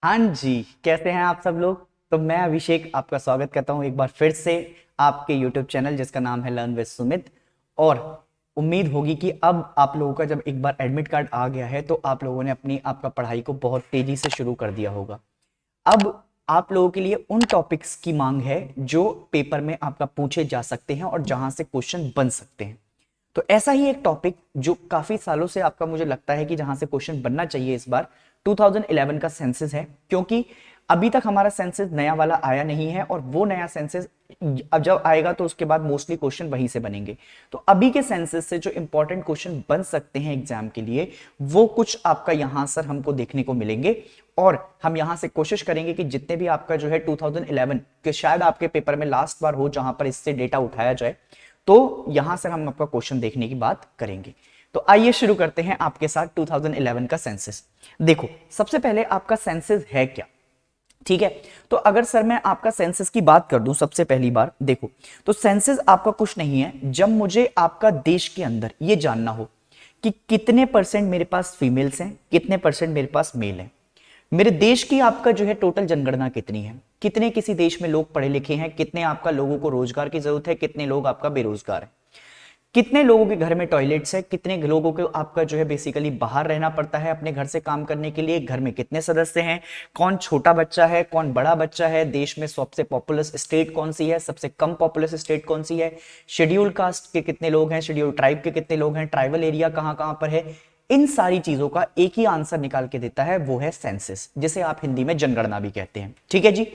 हाँ जी, कैसे हैं आप सब लोग। तो मैं अभिषेक आपका स्वागत करता हूं एक बार फिर से आपके YouTube चैनल जिसका नाम है लर्न विद सुमित। और उम्मीद होगी कि अब आप लोगों का जब एक बार एडमिट कार्ड आ गया है तो आप लोगों ने अपनी आपका पढ़ाई को बहुत तेजी से शुरू कर दिया होगा। अब आप लोगों के लिए उन टॉपिक्स की मांग है जो पेपर में आपका पूछे जा सकते हैं और जहां से क्वेश्चन बन सकते हैं। तो ऐसा ही एक टॉपिक जो काफी सालों से आपका मुझे लगता है कि जहां से क्वेश्चन बनना चाहिए इस बार 2011 का सेंसस है, क्योंकि अभी तक हमारा सेंसस नया वाला आया नहीं है और वो नया सेंसस अब जब आएगा तो उसके बाद मोस्टली क्वेश्चन वहीं से बनेंगे। तो अभी के सेंसस से जो इंपॉर्टेंट क्वेश्चन बन सकते हैं एग्जाम के लिए वो कुछ आपका यहां सर हमको देखने को मिलेंगे। और हम यहां से कोशिश करेंगे कि जितने भी आपका जो है 2011 के शायद आपके पेपर में लास्ट बार हो जहां पर इससे डेटा उठाया जाए, तो यहां से हम आपका क्वेश्चन देखने की बात करेंगे। तो आइए शुरू करते हैं आपके साथ 2011 का सेंसस। देखो, सबसे पहले आपका सेंसस है क्या, ठीक है। तो अगर सर मैं आपका सेंसस की बात कर दूं सबसे पहली बार, देखो, तो सेंसस आपका कुछ नहीं है जब मुझे आपका देश के अंदर ये जानना हो कि कितने परसेंट मेरे पास फीमेल्स हैं, कितने परसेंट मेरे पास मेल हैं। मेरे देश की आपका जो है टोटल जनगणना कितनी है, कितने किसी देश में लोग पढ़े लिखे हैं, कितने आपका लोगों को रोजगार की जरूरत है, कितने लोग आपका बेरोजगार है, कितने लोगों के घर में टॉयलेट्स है, कितने लोगों को आपका जो है बेसिकली बाहर रहना पड़ता है अपने घर से काम करने के लिए, घर में कितने सदस्य हैं, कौन छोटा बच्चा है, कौन बड़ा बच्चा है, देश में सबसे पॉपुलस स्टेट कौन सी है, सबसे कम पॉपुलस स्टेट कौन सी है, शेड्यूल कास्ट के कितने लोग हैं, शेड्यूल ट्राइब के कितने लोग हैं, ट्राइबल एरिया कहां कहां पर है। इन सारी चीजों का एक ही आंसर निकाल के देता है, वो है सेंसस, जिसे आप हिंदी में जनगणना भी कहते हैं, ठीक है जी।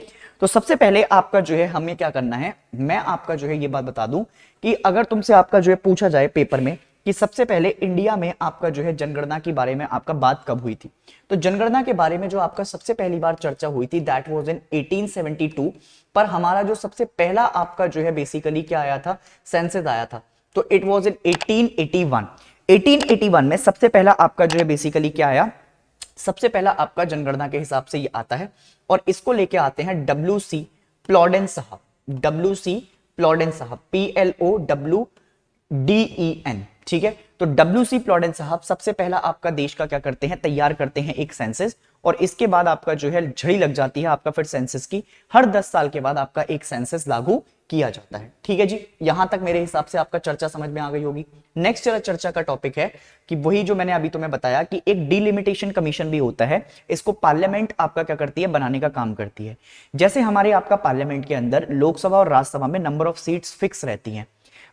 तो सबसे पहले आपका जो है हमें क्या करना है, मैं आपका जो है ये बात बता दूं कि अगर तुमसे आपका जो है पूछा जाए पेपर में कि सबसे पहले इंडिया में आपका जो है जनगणना के बारे में आपका बात कब हुई थी, तो जनगणना के बारे में जो आपका सबसे पहली बार चर्चा हुई थी दैट वाज इन 1872। पर हमारा जो सबसे पहला आपका जो है बेसिकली क्या आया था, सेंसस आया था, तो इट वाज इन 1881। 1881 में सबसे पहला आपका जो है बेसिकली क्या आया, सबसे पहला आपका जनगणना के हिसाब से ये आता है। और इसको लेके आते हैं WC प्लॉडेन साहब, WC प्लॉडेन साहब, PLOWDEN, ठीक है। तो WC प्लॉडेन साहब सबसे पहला आपका देश का क्या करते हैं, तैयार करते हैं एक सेंसस। और इसके बाद आपका जो है झड़ी लग जाती है आपका फिर सेंसस की, हर 10 साल के बाद आपका एक सेंसस लागू किया जाता है, ठीक है जी। यहां तक मेरे हिसाब से आपका चर्चा समझ में आ गई होगी। नेक्स्ट चर्चा का टॉपिक है कि वही जो मैंने अभी तुम्हें बताया कि एक डिलिमिटेशन कमीशन भी होता है, इसको पार्लियामेंट आपका क्या करती है, बनाने का काम करती है। जैसे हमारे आपका पार्लियामेंट के अंदर लोकसभा और राज्यसभा में नंबर ऑफ सीट्स फिक्स रहती हैं,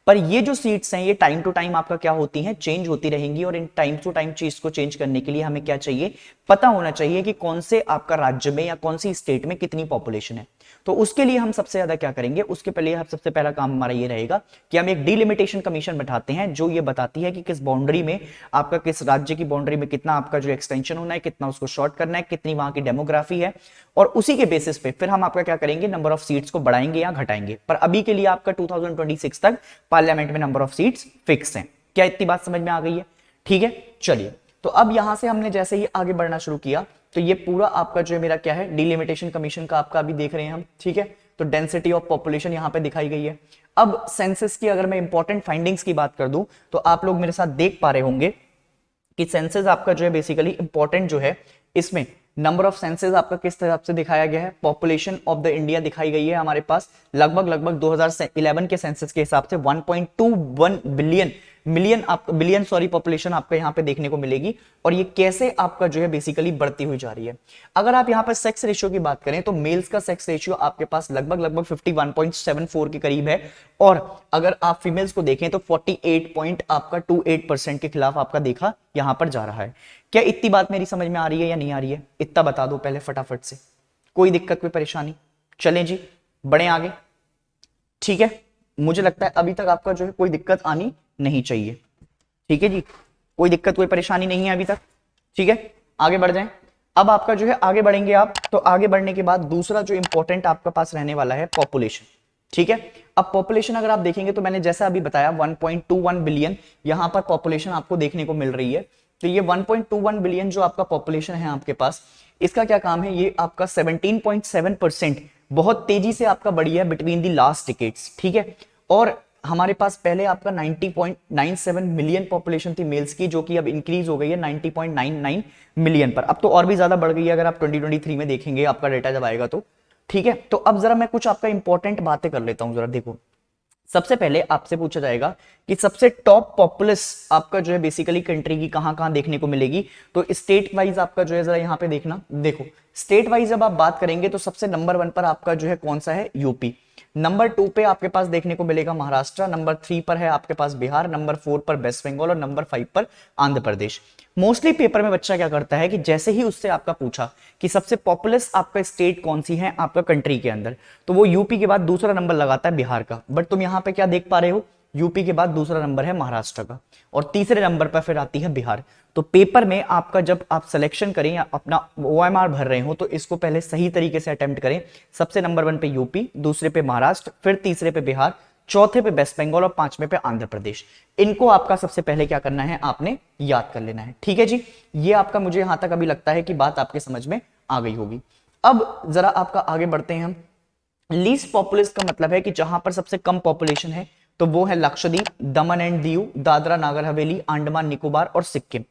पर ये जो सीट्स हैं ये टाइम टू टाइम आपका क्या होती हैं, चेंज होती रहेंगी। और इन टाइम टू टाइम चीज को चेंज करने के लिए हमें क्या चाहिए, पता होना चाहिए कि कौन से आपका राज्य में या कौन सी स्टेट में कितनी पॉपुलेशन है। तो उसके लिए हम सबसे ज्यादा क्या करेंगे, उसके पहले हम सबसे पहला काम हमारा ये रहेगा कि हम एक डिलिमिटेशन कमीशन बैठाते हैं जो ये बताती है कि किस बाउंड्री में आपका, किस राज्य की बाउंड्री में कितना आपका जो एक्सटेंशन होना है, कितना उसको शॉर्ट करना है, कितनी वहां की डेमोग्राफी है। और उसी के बेसिस पे फिर हम आपका क्या करेंगे, नंबर ऑफ सीट्स को बढ़ाएंगे या घटाएंगे। पर अभी के लिए आपका 2026 तक पार्लियामेंट में नंबर ऑफ सीट्स फिक्स हैं। क्या इतनी बात समझ में आ गई है, ठीक है। चलिए, तो अब यहां से हमने जैसे ही आगे बढ़ना शुरू किया तो ये पूरा आपका जो है मेरा क्या है, डिलिमिटेशन कमीशन का आपका अभी देख रहे हैं हम, ठीक है। तो डेंसिटी ऑफ पॉपुलेशन यहां पे दिखाई गई है। अब सेंसस की अगर मैं इंपॉर्टेंट फाइंडिंग्स की बात कर दूं तो आप लोग मेरे साथ देख पा रहे होंगे कि सेंसस आपका जो है बेसिकली इंपॉर्टेंट जो है, इसमें नंबर ऑफ सेंसस आपका किस तरह से दिखाया गया है, पॉपुलेशन ऑफ द इंडिया दिखाई गई है हमारे पास लगभग 2011 के सेंसस के हिसाब से 1.21 बिलियन मिलियन आपका बिलियन सॉरी पॉपुलेशन आपका यहाँ पे देखने को मिलेगी। और ये कैसे आपका जो है बेसिकली बढ़ती हुई जा रही है। अगर आप यहाँ पर सेक्स रेशियो की बात करें तो मेल्स का सेक्स रेशियो आपके पास लगभग 51.74 के करीब है। और अगर आप फीमेल्स को देखें तो 48 पॉइंट आपका 28% के खिलाफ आपका देखा यहां पर जा रहा है। क्या इतनी बात मेरी समझ में आ रही है या नहीं आ रही है, इतना बता दो पहले फटाफट से। कोई दिक्कत, कोई परेशानी? चलें जी, बढ़े आगे, ठीक है। मुझे लगता है अभी तक आपका जो है कोई दिक्कत आनी नहीं चाहिए, ठीक है जी। कोई दिक्कत, कोई परेशानी नहीं है अभी तक, ठीक है। आगे बढ़ जाएं। अब आपका जो है आगे बढ़ेंगे आप, तो आगे बढ़ने के बाद दूसरा जो इंपॉर्टेंट आपका पास रहने वाला है पॉपुलेशन, ठीक है। अब पॉपुलेशन अगर आप देखेंगे तो मैंने जैसा अभी बताया 1.21 बिलियन यहां पर पॉपुलेशन आपको देखने को मिल रही है। तो ये 1.21 बिलियन जो आपका पॉपुलेशन है आपके पास, इसका क्या काम है, ये आपका 17.7% बहुत तेजी से आपका बढ़ी है बिटवीन द लास्ट डिकेड्स, ठीक है। और हमारे पास पहले आपका 90.97 मिलियन पॉपुलेशन थी मेल्स की, जो कि अब इंक्रीज हो गई है 90.99 मिलियन पर। अब तो और भी ज्यादा बढ़ गई है अगर आप 2023 में देखेंगे आपका डेटा जब आएगा तो। ठीक है, तो अब जरा मैं कुछ आपका इंपॉर्टेंट बातें कर लेता हूं, जरा देखो। सबसे पहले आपसे पूछा जाएगा कि सबसे टॉप पॉपुलस आपका जो है बेसिकली कंट्री की कहां कहां देखने को मिलेगी, तो स्टेट वाइज आपका जो है जरा यहां पे देखना। देखो स्टेट वाइज जब आप बात करेंगे तो सबसे नंबर 1 पर आपका जो है कौन सा है, यूपी। नंबर 2 पे आपके पास देखने को मिलेगा महाराष्ट्र, नंबर 3 पर है आपके पास बिहार, नंबर 4 पर वेस्ट बंगाल और नंबर 5 पर आंध्र प्रदेश। मोस्टली पेपर में बच्चा क्या करता है कि जैसे ही उससे आपका पूछा कि सबसे पॉपुलस आपका स्टेट कौन सी है आपका कंट्री के अंदर, तो वो यूपी के बाद दूसरा नंबर लगाता है बिहार का। बट तुम यहां पे क्या देख पा रहे हो, यूपी के बाद दूसरा नंबर है महाराष्ट्र का और तीसरे नंबर पर फिर आती है बिहार। तो पेपर में आपका जब आप सिलेक्शन करें या अपना ओएमआर भर रहे हो तो इसको पहले सही तरीके से अटेम्प्ट करें। सबसे नंबर 1 पे यूपी, दूसरे पे महाराष्ट्र, फिर तीसरे पे बिहार, चौथे पे वेस्ट बंगाल और पांचवें पे आंध्र प्रदेश। इनको आपका सबसे पहले क्या करना है, आपने याद कर लेना है। ठीक है जी, ये आपका मुझे यहां तक अभी लगता है कि बात आपके समझ में आ गई होगी। अब जरा आपका आगे बढ़ते हैं हम। लीस्ट पॉपुलस का मतलब है कि जहां पर सबसे कम पॉपुलेशन है, तो वो है लक्षद्वीप, दमन एंड दीव, दादरा नागर हवेली, अंडमान निकोबार और सिक्किम।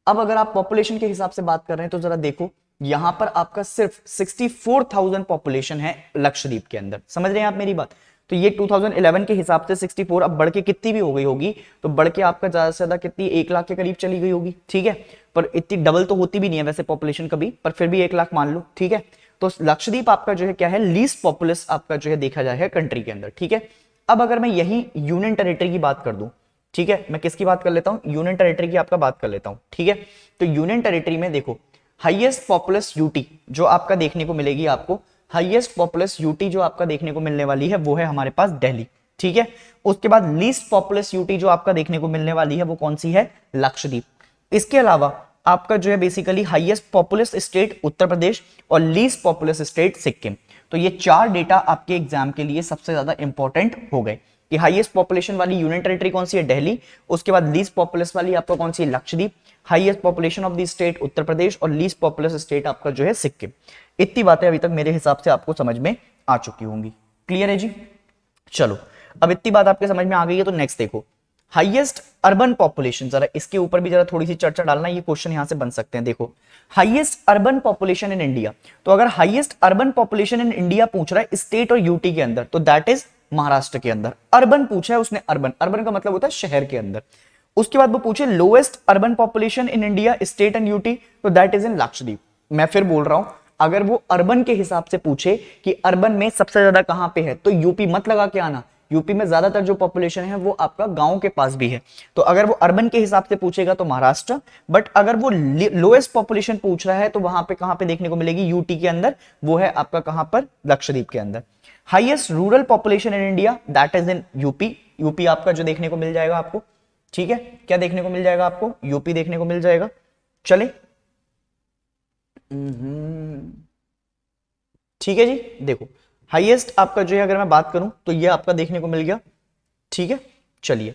अब अगर आप पॉपुलेशन के हिसाब से बात कर रहे हैं तो जरा देखो, यहां पर आपका सिर्फ 64,000 पॉपुलेशन है लक्षद्वीप के अंदर। समझ रहे हैं आप मेरी बात? तो ये 2011 के हिसाब से 64 अब बढ़ के कितनी भी हो गई होगी, तो बढ़ के आपका ज्यादा से ज्यादा कितनी 1 लाख के करीब चली गई होगी। ठीक है, पर इतनी डबल तो होती भी नहीं है वैसे पॉपुलेशन कभी, पर फिर भी 1 लाख मान लो। ठीक है, तो लक्षद्वीप आपका जो है क्या है, लीस्ट पॉपुलस आपका जो है देखा जाए कंट्री के अंदर। ठीक है, अब अगर मैं यही यूनियन टेरिटरी की बात कर दूं, ठीक है, मैं किसकी बात कर लेता हूं, यूनियन टेरिटरी की आपका बात कर लेता हूं। ठीक है, तो यूनियन टेरिटरी में देखो हाईएस्ट पॉपुलस यूटी जो आपका देखने को मिलेगी, आपको हाईएस्ट पॉपुलस यूटी जो आपका देखने को मिलने वाली है वो है हमारे पास दिल्ली। ठीक है, उसके बाद लीस्ट पॉपुलस यूटी जो आपका देखने को मिलने वाली है वो कौन सी है, लक्षद्वीप। इसके अलावा आपका जो है basically highest populous state Uttar Pradesh और लीस्ट पॉपुलस स्टेट सिक्किम। तो ये 4 डेटा आपके एग्जाम के लिए सबसे ज्यादा इंपॉर्टेंट हो गए कि हाईएस्ट पॉपुलेशन वाली यूनियन टेरिटरी कौन सी है, दिल्ली। उसके बाद लीस्ट पॉपुलस वाली आपको कौन सी है, Lakshadweep. Highest population of the state Uttar Pradesh और लीस्ट पॉपुलस स्टेट आपका जो है सिक्किम। इतनी बातें अभी तक मेरे हिसाब से आपको समझ में आ चुकी होंगी। क्लियर है जी? चलो, अब इतनी बात आपके समझ में आ गई है तो नेक्स्ट देखो, हाईएस्ट अर्बन पॉपुलेशन। जरा इसके ऊपर भी जरा थोड़ी सी चर्चा डालना, ये क्वेश्चन यहां से बन सकते हैं। देखो highest urban population in India, तो अगर highest urban population in India पूछ रहा है स्टेट और यूटी के अंदर, तो दैट इज महाराष्ट्र के अंदर। अर्बन पूछा है उसने, अर्बन, अर्बन का मतलब होता है शहर के अंदर। उसके बाद वो पूछे lowest urban population in India state and UT, तो दैट इज इन लक्षद्वीप। मैं फिर बोल रहा हूं, अगर वो अर्बन के हिसाब से पूछे कि अर्बन में सबसे ज्यादा कहां पे है, तो यूपी मत लगा के आना। यूपी में ज्यादातर जो पॉपुलेशन है वो आपका गांव के पास भी है। तो अगर वो अर्बन के हिसाब से पूछेगा तो महाराष्ट्र, बट अगर वो लोएस्ट पॉपुलेशन पूछ रहा है तो वहां पे कहां पे देखने को मिलेगी, यूटी के अंदर, वो है आपका कहां पर, लक्षद्वीप के अंदर। Highest rural population in India, that is in UP. UP आपका जो देखने को मिल जाएगा आपको। ठीक है, क्या देखने को मिल जाएगा आपको, यूपी देखने को मिल जाएगा। चले, ठीक है जी। देखो हाईएस्ट आपका जो है अगर मैं बात करूं तो ये आपका देखने को मिल गया। ठीक है, चलिए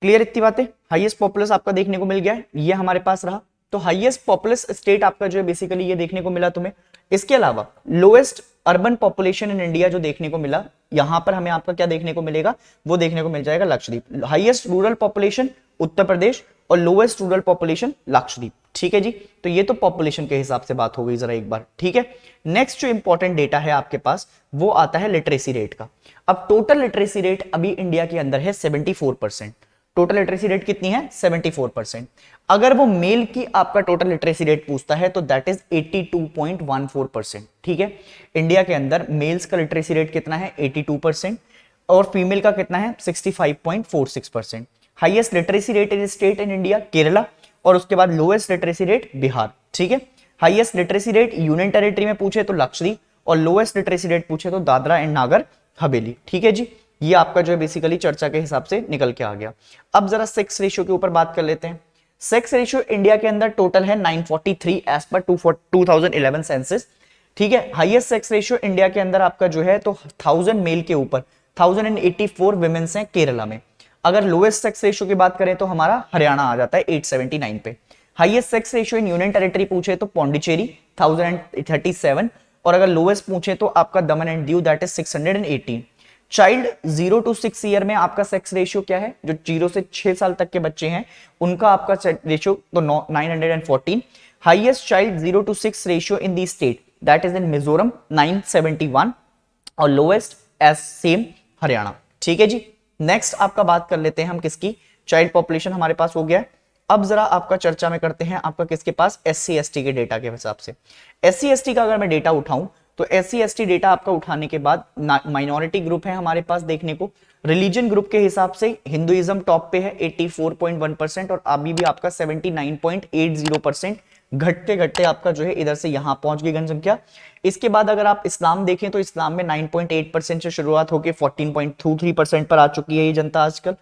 क्लियर इतनी बातें। हाईएस्ट पॉपुलस आपका देखने को मिल गया है, ये हमारे पास रहा। तो हाईएस्ट पॉपुलस स्टेट आपका जो है बेसिकली ये देखने को मिला तुम्हें। इसके अलावा lowest urban population in India जो देखने को मिला, यहां पर हमें आपका क्या देखने को मिलेगा, वो देखने को मिल जाएगा लक्षद्वीप। हाईएस्ट रूरल पॉपुलेशन उत्तर प्रदेश और लोएस्ट रूरल पॉपुलेशन लक्षद्वीप। ठीक है जी, तो ये तो पॉपुलेशन के हिसाब से बात हो गई जरा एक बार। ठीक है, नेक्स्ट जो इंपॉर्टेंट डेटा है आपके पास वो आता है लिटरेसी रेट का। अब टोटल लिटरेसी रेट अभी इंडिया के अंदर है 74%। टोटल लिटरेसी रेट कितनी है, 74%। अगर वो मेल की आपका टोटल लिटरेसी रेट पूछता है तो दैट इज 82.14%। ठीक है, इंडिया के अंदर मेल्स का लिटरेसी रेट कितना है, 82%, और फीमेल का कितना है, 65.46%। Highest literacy rate in state in India Kerala, और उसके बाद लोएस्ट लिटरेसी रेट बिहार। ठीक है, highest literacy rate union territory में पूछे तो लक्षद्वीप, और लोएस्ट लिटरेसी रेट पूछे तो दादरा एंड नागर हवेली। ठीक है जी, ये आपका जो है बेसिकली चर्चा के हिसाब से निकल के आ गया। अब जरा सेक्स रेशियो के ऊपर बात कर लेते हैं। सेक्स रेशियो इंडिया के अंदर टोटल है 943 एज पर 2011 सेंसस। ठीक है, हाईएस्ट सेक्स रेशियो इंडिया के अंदर आपका जो है तो 1000 मेल के ऊपर 1084 विमेन्स हैं केरला में। अगर लोएस्ट सेक्स रेशियो की बात करें तो हमारा हरियाणा आ जाता है 879 पे। Highest sex ratio in union territory पूछे तो पौंडीचेरी 1037, और अगर लोएस्ट पूछे तो आपका दमन and Diu that is 618। Child 0 to 6 year में आपका सेक्स रेशियो क्या है, जो 0 से 6 साल तक के बच्चे हैं उनका आपका रेशियो तो 914। Highest child 0 to 6 ratio in the state that is इन मिजोरम 971 और लोएस्ट एज सेम हरियाणा। ठीक है जी। नेक्स्ट आपका बात कर लेते हैं हम किसकी, चाइल्ड पॉपुलेशन हमारे पास हो गया है। अब जरा आपका चर्चा में करते हैं आपका किसके पास, SC ST के डेटा के हिसाब से। SC ST का अगर मैं डेटा उठाऊं तो SC ST डेटा आपका उठाने के बाद माइनॉरिटी ग्रुप है हमारे पास देखने को। रिलीजन ग्रुप के हिसाब से हिंदुइज्म टॉप पे है 84.1% और अभी भी आपका 79.80%, घटते घटते आपका जो है इधर से यहां पहुंच गई जनसंख्या। इसके बाद अगर आप इस्लाम देखें तो इस्लाम में 9.8% से शुरुआत होकर 14.23% पर आ चुकी है ये जनता आजकल।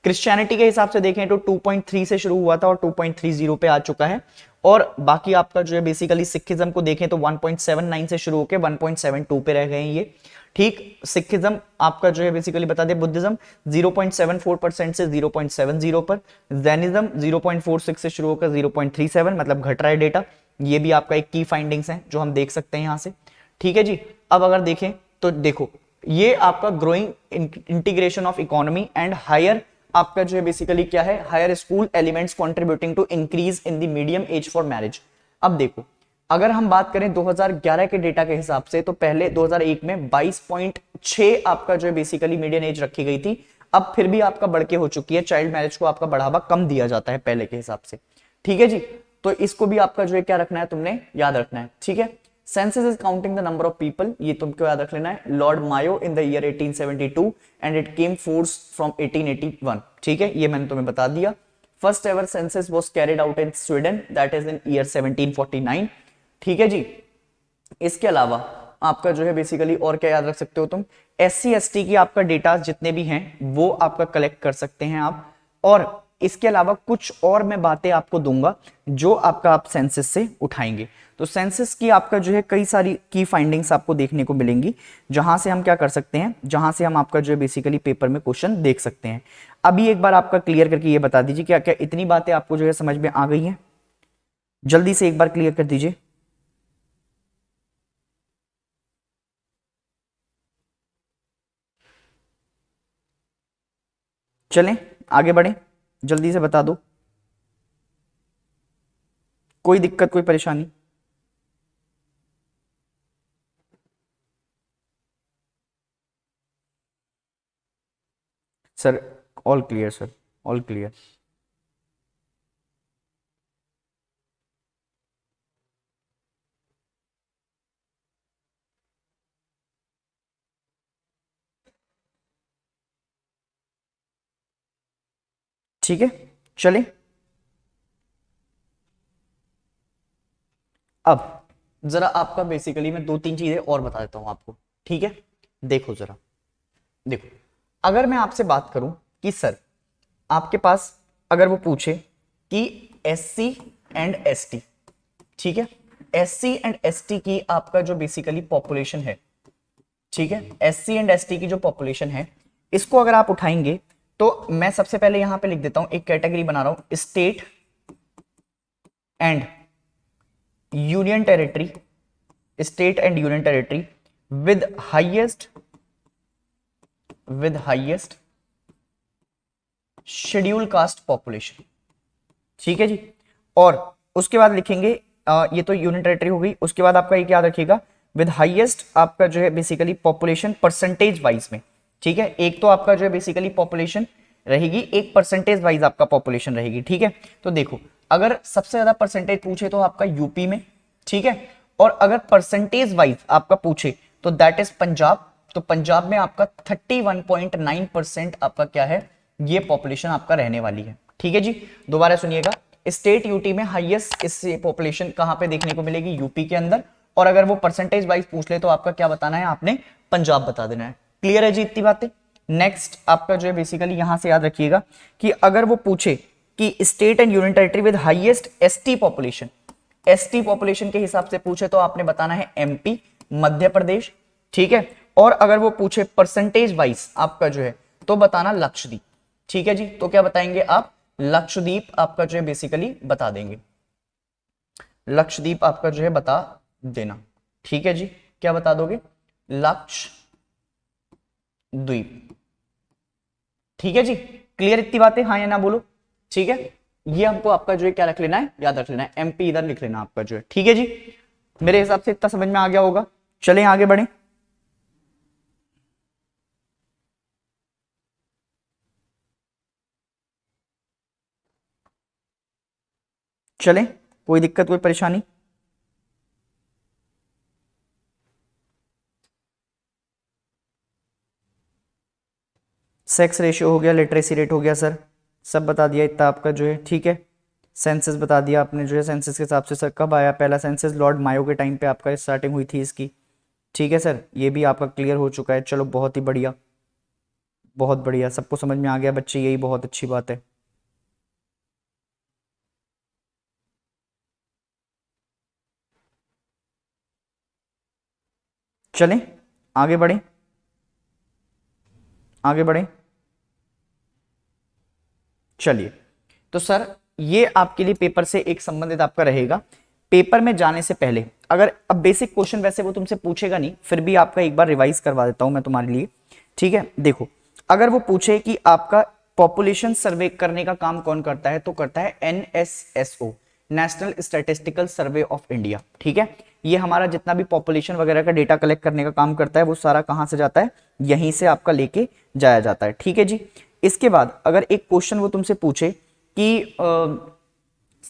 क्रिश्चियनिटी के हिसाब से देखें तो 2.3 से शुरू हुआ था और 2.30 पे आ चुका है। और बाकी आपका जो है बेसिकली सिखिज्म को देखें तो 1.79 से शुरू होकर 1.72 पे रह गए हैं ये। ठीक, सिखिज्म आपका जो है बेसिकली बता दें, बुद्धिज्म 0.74% से 0.70 पर, जैनिज्म 0.46 से शुरू होकर 0.37, मतलब घट रहा है डेटा। ये भी आपका एक की फाइंडिंग्स है जो हम देख सकते हैं यहां से। ठीक है जी। अब अगर देखें तो देखो ये आपका growing integration of economy and higher आपका जो है बेसिकली क्या है, higher school elements contributing to increase in the medium age for marriage. अब देखो अगर हम बात करें 2011 के डेटा के हिसाब से तो पहले 2001 में 22.6 आपका जो है बेसिकली मीडियम एज रखी गई थी। अब फिर भी आपका बढ़ के हो चुकी है, चाइल्ड मैरिज को आपका बढ़ावा कम दिया जाता है पहले के हिसाब से। ठीक है जी। तो इसको भी आपका जो है क्या रखना है, तुमने याद रखना है। ठीक है। Census is counting the number of people, ये तुमको याद रख लेना है। Lord Mayo in the year 1872 and it came force from 1881। ठीक है, ये मैंने तुम्हें बता दिया। First ever census was carried out in Sweden that is in year 1749। ठीक है जी। इसके अलावा आपका जो है बेसिकली और क्या याद रख सकते हो तुम, SC ST की आपका डेटा जितने भी हैं वो आपका कलेक्ट कर सकते हैं आप। और इसके अलावा कुछ और मैं बातें आपको दूंगा जो आपका आप सेंसस से उठाएंगे। तो सेंसस की आपका जो है कई सारी की फाइंडिंग्स आपको देखने को मिलेंगी जहां से हम क्या कर सकते हैं, जहां से हम आपका जो है बेसिकली पेपर में क्वेश्चन देख सकते हैं। अभी एक बार आपका क्लियर करके ये बता दीजिए क्या क्या इतनी बातें आपको जो है समझ में आ गई हैं, जल्दी से एक बार क्लियर कर दीजिए। चलें आगे बढ़ें, जल्दी से बता दो, कोई दिक्कत कोई परेशानी। Sir all clear, sir all clear. ठीक है, चलें। अब जरा आपका बेसिकली मैं दो तीन चीजें और बता देता हूं आपको। ठीक है, देखो जरा, देखो अगर मैं आपसे बात करूं कि सर आपके पास अगर वो पूछे कि SC एंड ST, ठीक है, SC एंड ST की आपका जो बेसिकली पॉपुलेशन है, ठीक है, SC एंड ST की जो पॉपुलेशन है इसको अगर आप उठाएंगे तो मैं सबसे पहले यहां पे लिख देता हूं, एक कैटेगरी बना रहा हूं, state and union territory, state and union territory with highest schedule caste population. ठीक है जी। और उसके बाद लिखेंगे ये तो यूनियन टेरिटरी हो गई। उसके बाद आपका एक याद रखिएगा विद हाईएस्ट आपका जो है बेसिकली पॉपुलेशन परसेंटेज वाइज में। ठीक है, एक तो आपका जो है बेसिकली पॉपुलेशन रहेगी, एक परसेंटेज वाइज आपका पॉपुलेशन रहेगी। ठीक है, तो देखो अगर सबसे ज्यादा परसेंटेज पूछे तो आपका यूपी में, ठीक है, और अगर परसेंटेज वाइज आपका पूछे तो दैट इज पंजाब। तो पंजाब में आपका 31.9% आपका क्या है, ये पॉपुलेशन आपका रहने वाली है। ठीक है जी। दोबारा सुनिएगा, स्टेट यूटी में हाईएस्ट इससे पॉपुलेशन कहां पे देखने को मिलेगी, यूपी के अंदर। और अगर वो परसेंटेज वाइज पूछ ले तो आपका क्या बताना है, आपने पंजाब बता देना है। क्लियर है जी इतनी बातें। नेक्स्ट आपका जो है बेसिकली यहां से याद रखिएगा कि अगर वो पूछे कि state and union territory with highest ST population, ST population के हिसाब से पूछे तो आपने बताना है एमपी, मध्य प्रदेश। ठीक है, और अगर वो पूछे परसेंटेज वाइज आपका जो है तो बताना लक्षद्वीप। ठीक है जी, तो क्या बताएंगे आप, लक्षद्वीप आपका जो है बेसिकली बता देंगे, लक्षद्वीप आपका जो है बता देना। ठीक है जी, क्या बता दोगे, लक्षद्वीप। द्वीप। ठीक है जी, क्लियर इतनी बातें, हाँ या ना बोलो। ठीक है, ये हमको आपका जो है क्या रख लेना है, याद रख लेना है, एमपी इधर लिख लेना आपका जो है। ठीक है जी, मेरे हिसाब से इतना समझ में आ गया होगा। चलें आगे बढ़े। चलें, कोई दिक्कत कोई परेशानी? सेक्स रेशियो हो गया, लिटरेसी रेट हो गया सर, सब बता दिया इतना आपका जो है। ठीक है, सेंसस बता दिया आपने जो है, सेंसस के हिसाब से सर कब आया पहला सेंसस, लॉर्ड मायो के टाइम पे आपका स्टार्टिंग हुई थी इसकी। ठीक है सर, ये भी आपका क्लियर हो चुका है। चलो बहुत ही बढ़िया, बहुत बढ़िया, सबको समझ में आ गया बच्चे, यही बहुत अच्छी बात है। चलें आगे बढ़ें, आगे बढ़ें। चलिए, तो सर ये आपके लिए पेपर से एक संबंधित आपका रहेगा। पेपर में जाने से पहले अगर अब बेसिक क्वेश्चन वैसे वो तुमसे पूछेगा नहीं, फिर भी आपका एक बार रिवाइज करवा देता हूं मैं तुम्हारे लिए। ठीक है, देखो, अगर वो पूछे कि आपका पॉपुलेशन सर्वे करने का काम कौन करता है, तो करता है NSSO, national statistical survey of India. ठीक है, ये हमारा जितना भी पॉपुलेशन वगैरह का डेटा कलेक्ट करने का काम करता है, वो सारा कहां से जाता है, यहीं से आपका लेके जाया जाता है। ठीक है जी, इसके बाद अगर एक क्वेश्चन वो तुमसे पूछे कि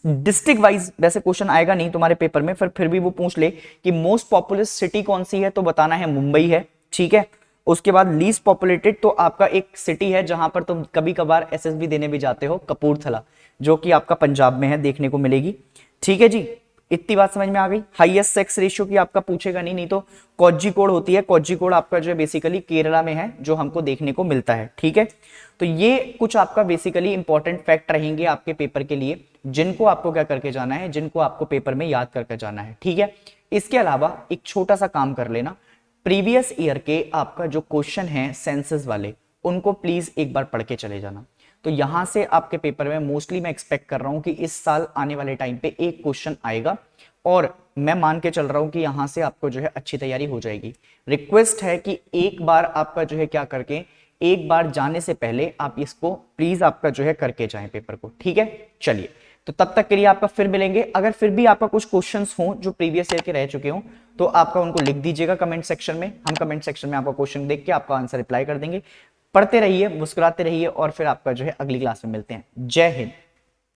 डिस्ट्रिक्ट वाइज, वैसे क्वेश्चन आएगा नहीं तुम्हारे पेपर में, फिर भी वो पूछ ले कि मोस्ट पॉपुलस सिटी कौन सी है, तो बताना है मुंबई है। ठीक है, उसके बाद लीस्ट पॉपुलेटेड, तो आपका एक सिटी है जहां पर तुम कभी कभार एसएसबी देने भी जाते हो, कपूरथला, जो कि आपका पंजाब में है, देखने को मिलेगी। ठीक है जी, इतनी बात समझ में आ गई। हाईएस्ट सेक्स रेशियो की आपका पूछेगा नहीं, नहीं तो कोझिकोड होती है, कोझिकोड आपका जो है बेसिकली केरला में है, जो हमको देखने को मिलता है। ठीक है, तो ये कुछ आपका बेसिकली इंपॉर्टेंट फैक्ट रहेंगे आपके पेपर के लिए, जिनको आपको क्या करके जाना है, जिनको आपको पेपर में याद करके जाना है। ठीक है, इसके अलावा एक छोटा सा काम कर लेना, प्रीवियस ईयर के आपका जो क्वेश्चन है सेंसस वाले, उनको प्लीज एक बार पढ़ के चले जाना। तो यहां से आपके पेपर में मोस्टली मैं एक्सपेक्ट कर रहा हूं कि इस साल आने वाले टाइम पे एक क्वेश्चन आएगा, और मैं मान के चल रहा हूं कि यहां से आपको जो है अच्छी तैयारी हो जाएगी। रिक्वेस्ट है कि एक बार आपका जो है क्या करके, एक बार जाने से पहले आप इसको प्लीज आपका जो है करके जाएं पेपर को। ठीक है, चलिए, तो तब तक के लिए आपका फिर मिलेंगे। अगर फिर भी आपका कुछ क्वेश्चंस हो जो प्रीवियस ईयर के रह चुके हो, तो आपका उनको लिख दीजिएगा कमेंट सेक्शन में, हम कमेंट सेक्शन में आपका क्वेश्चन देख के आपका आंसर रिप्लाई कर देंगे। पढ़ते रहिए, मुस्कुराते रहिए, और फिर आपका जो है अगली क्लास में मिलते हैं। जय हिंद।